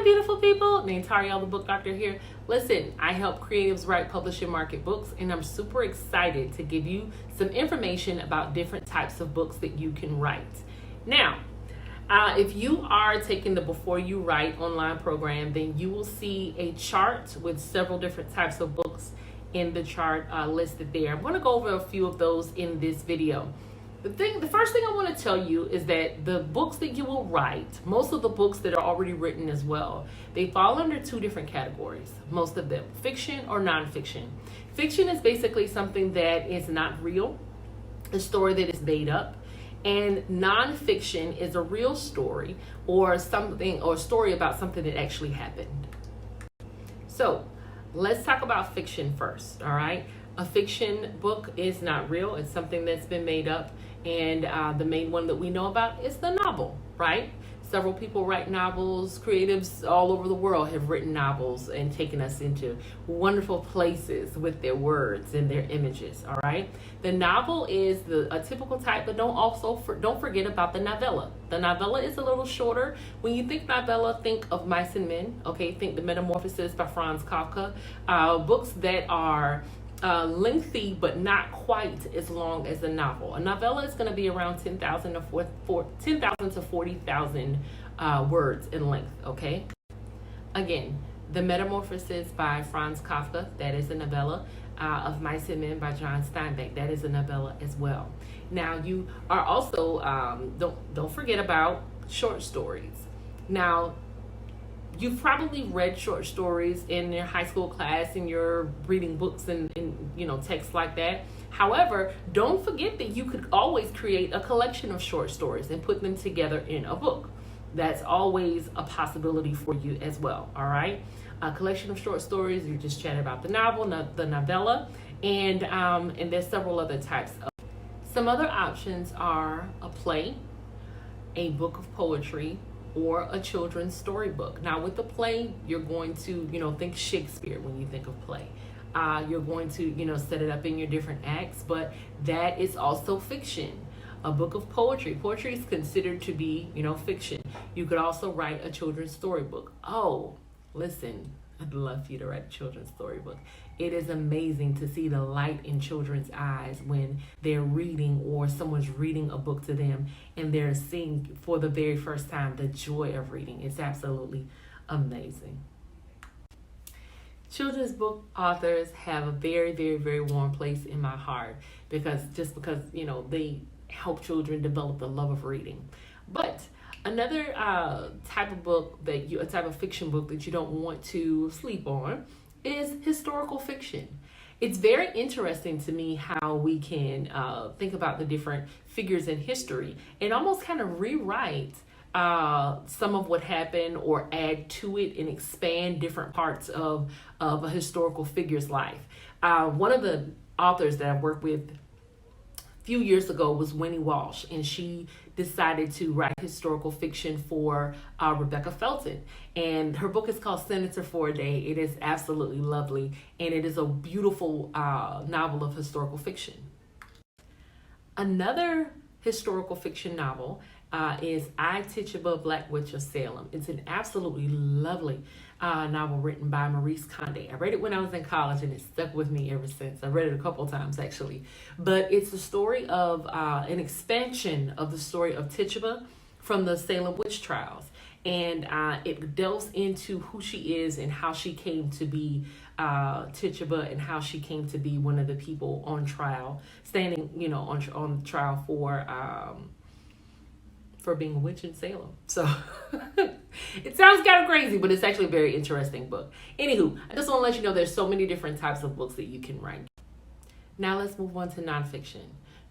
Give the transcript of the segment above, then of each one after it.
beautiful people. Named Tariel, the Book Doctor here. Listen, I help creatives write, publish, and market books, and I'm super excited to give you some information about different types of books that you can write. Now, if you are taking the Before You Write online program, then you will see a chart with several different types of books in the chart listed there. I'm going to go over a few of those in this video. The first thing I want to tell you is that the books that you will write, most of the books that are already written as well, they fall under two different categories, most of them, fiction or nonfiction. Fiction is basically something that is not real, a story that is made up, and nonfiction is a real story or something, or a story about something that actually happened. So let's talk about fiction first, all right? A fiction book is not real. It's something that's been made up. And the main one that we know about is the novel, right? Several people write novels. Creatives all over the world have written novels and taken us into wonderful places with their words and their images, all right? The novel is a typical type, but don't forget about the novella. The novella is a little shorter. When you think novella, think of Mice and Men, okay? Think The Metamorphosis by Franz Kafka. Books that are lengthy but not quite as long as a novel. A novella is going to be around 10,000 to 40,000 words in length, okay? Again, The Metamorphosis by Franz Kafka, that is a novella. Of Mice and Men by John Steinbeck, that is a novella as well. Now, you are also, don't forget about short stories. Now, you've probably read short stories in your high school class and you're reading books and texts like that. However, don't forget that you could always create a collection of short stories and put them together in a book. That's always a possibility for you as well, all right? A collection of short stories, you just chatted about the novel, the novella, and there's several other types. Some other options are a play, a book of poetry, or a children's storybook. Now with the play, you're going to, think Shakespeare when you think of play. You're going to, set it up in your different acts, but that is also fiction. A book of poetry. Poetry is considered to be, fiction. You could also write a children's storybook. Oh, listen, I'd love for you to write a children's storybook. It is amazing to see the light in children's eyes when they're reading or someone's reading a book to them and they're seeing for the very first time the joy of reading. It's absolutely amazing. Children's book authors have a very, very, very warm place in my heart because they help children develop the love of reading. But another type of fiction book that you don't want to sleep on is historical fiction. It's very interesting to me how we can think about the different figures in history and almost kind of rewrite some of what happened or add to it and expand different parts of a historical figure's life. One of the authors that I worked with few years ago was Winnie Walsh, and she decided to write historical fiction for Rebecca Felton. And her book is called Senator for a Day. It is absolutely lovely, and it is a beautiful novel of historical fiction. Another historical fiction novel is I, Tituba, Black Witch of Salem. It's an absolutely lovely novel written by Maurice Condé. I read it when I was in college and it stuck with me ever since. I read it a couple times actually. But it's the story of an expansion of the story of Tituba from the Salem witch trials. And it delves into who she is and how she came to be Tituba and how she came to be one of the people on trial, standing, on trial for being a witch in Salem. So it sounds kind of crazy, but it's actually a very interesting book. Anywho, I just want to let you know there's so many different types of books that you can write. Now let's move on to nonfiction.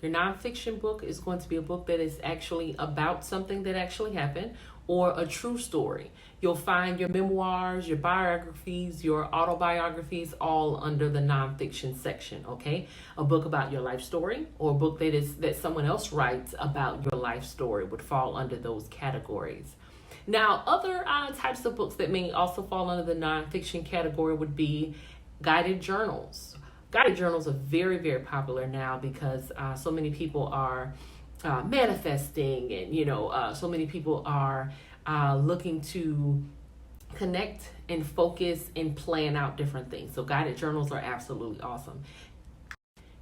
Your nonfiction book is going to be a book that is actually about something that actually happened or a true story. You'll find your memoirs, your biographies, your autobiographies all under the nonfiction section, okay? A book about your life story or a book that someone else writes about your life story would fall under those categories. Now, other types of books that may also fall under the nonfiction category would be guided journals. Guided journals are very, very popular now because so many people are manifesting and, so many people are looking to connect and focus and plan out different things. So guided journals are absolutely awesome.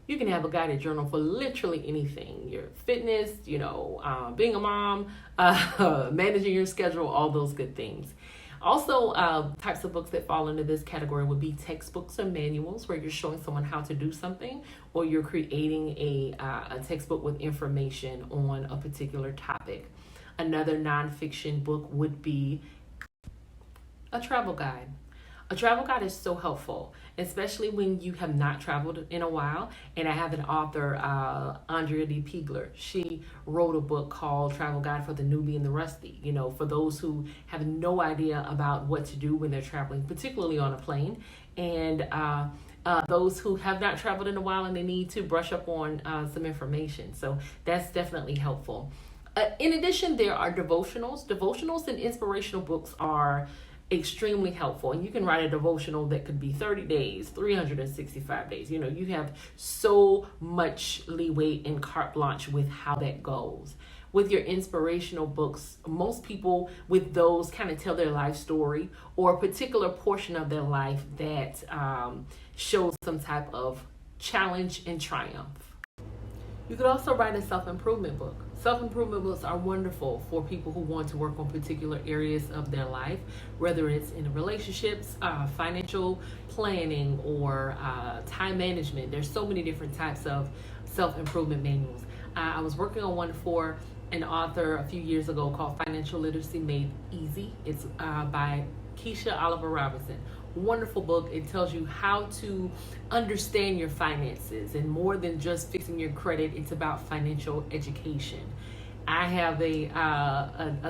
You can have a guided journal for literally anything: your fitness, being a mom, managing your schedule, all those good things. Also, types of books that fall into this category would be textbooks or manuals, where you're showing someone how to do something, or you're creating a textbook with information on a particular topic. Another nonfiction book would be a travel guide. A travel guide is so helpful, especially when you have not traveled in a while. And I have an author, Andrea D. Piegler. She wrote a book called Travel Guide for the Newbie and the Rusty. For those who have no idea about what to do when they're traveling, particularly on a plane, and those who have not traveled in a while and they need to brush up on some information. So that's definitely helpful. In addition, there are devotionals. Devotionals and inspirational books are extremely helpful, and you can write a devotional that could be 30 days, 365 days. You have so much leeway and carte blanche with how that goes. With your inspirational books, most people with those kind of tell their life story or a particular portion of their life that shows some type of challenge and triumph. You could also write a self-improvement book. Self-improvement books are wonderful for people who want to work on particular areas of their life, whether it's in relationships, financial planning, or time management. There's so many different types of self-improvement manuals. I was working on one for an author a few years ago called Financial Literacy Made Easy. It's by Keisha Oliver Robinson. Wonderful book. It tells you how to understand your finances, and more than just fixing your credit, it's about financial education. I have a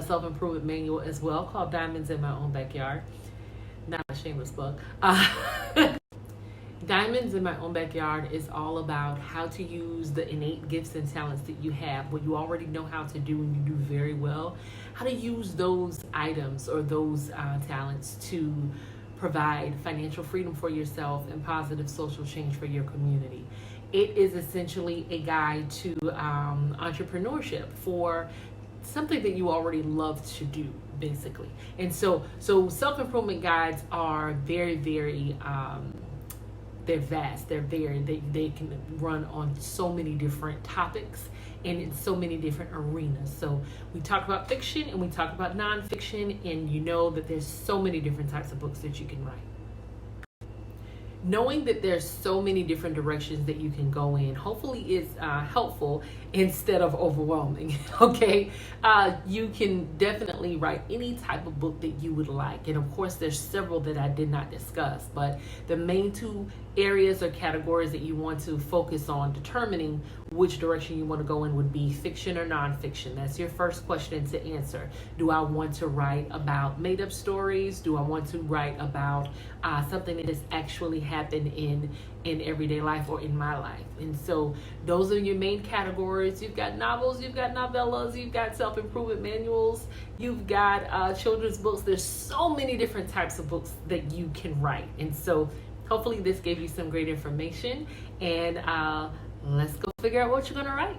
self-improvement manual as well called Diamonds in My Own Backyard. Not a shameless plug. Diamonds in My Own Backyard is all about how to use the innate gifts and talents that you have, what you already know how to do and you do very well, how to use those items or those talents to provide financial freedom for yourself and positive social change for your community. It is essentially a guide to entrepreneurship for something that you already love to do, basically. And so self-improvement guides are very, very they're vast, they're varied, they can run on so many different topics and in so many different arenas. So we talk about fiction and we talk about nonfiction, and you know that there's so many different types of books that you can write. Knowing that there's so many different directions that you can go in, hopefully is helpful instead of overwhelming, okay? You can definitely write any type of book that you would like. And of course, there's several that I did not discuss, but the main two areas or categories that you want to focus on determining which direction you want to go in would be fiction or nonfiction. That's your first question to answer. Do I want to write about made-up stories? Do I want to write about something that has actually happened in everyday life or in my life? And so those are your main categories. You've got novels, you've got novellas, you've got self-improvement manuals, you've got children's books. There's so many different types of books that you can write. And so hopefully this gave you some great information, and let's go figure out what you're going to write.